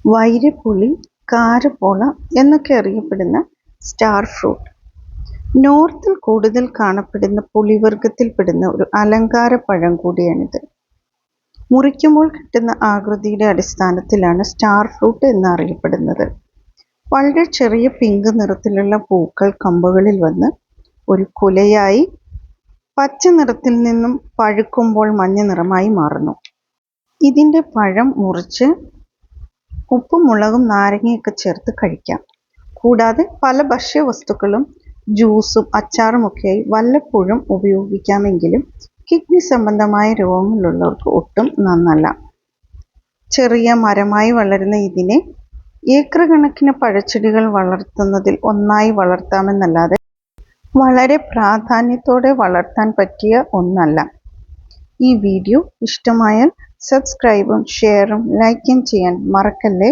വൈരപ്പുളി, കാരപ്പോള എന്നൊക്കെ അറിയപ്പെടുന്ന star fruit. നോർത്തിൽ കൂടുതൽ കാണപ്പെടുന്ന പുളിവർഗത്തിൽപ്പെടുന്ന ഒരു അലങ്കാരപ്പഴം കൂടിയാണിത്. മുറിക്കുമ്പോൾ കിട്ടുന്ന ആകൃതിയുടെ അടിസ്ഥാനത്തിലാണ് സ്റ്റാർ ഫ്രൂട്ട് എന്നറിയപ്പെടുന്നത്. വളരെ ചെറിയ പിങ്ക് നിറത്തിലുള്ള പൂക്കൾ കമ്പുകളിൽ വന്ന് ഒരു കുലയായി പച്ച നിറത്തിൽ നിന്നും പഴുക്കുമ്പോൾ മഞ്ഞ നിറമായി മാറുന്നു. ഇതിൻ്റെ പഴം മുറിച്ച് ഉപ്പും മുളകും നാരങ്ങയൊക്കെ ചേർത്ത് കഴിക്കാം. കൂടാതെ പല ഭക്ഷ്യവസ്തുക്കളും ജ്യൂസും അച്ചാറുമൊക്കെയായി വല്ലപ്പോഴും ഉപയോഗിക്കാമെങ്കിലും കിഡ്നി സംബന്ധമായ രോഗങ്ങളുള്ളവർക്ക് ഒട്ടും നന്നല്ല. ചെറിയ മരമായി വളരുന്ന ഇതിനെ ഏക്കർ കണക്കിന് പഴച്ചെടികൾ വളർത്തുന്നതിൽ ഒന്നായി വളർത്താമെന്നല്ലാതെ വളരെ പ്രാധാന്യത്തോടെ വളർത്താൻ പറ്റിയ ഒന്നല്ല. ഈ വീഡിയോ ഇഷ്ടമായാൽ സബ്സ്ക്രൈബും ഷെയറും ലൈക്കും ചെയ്യാൻ മറക്കല്ലേ.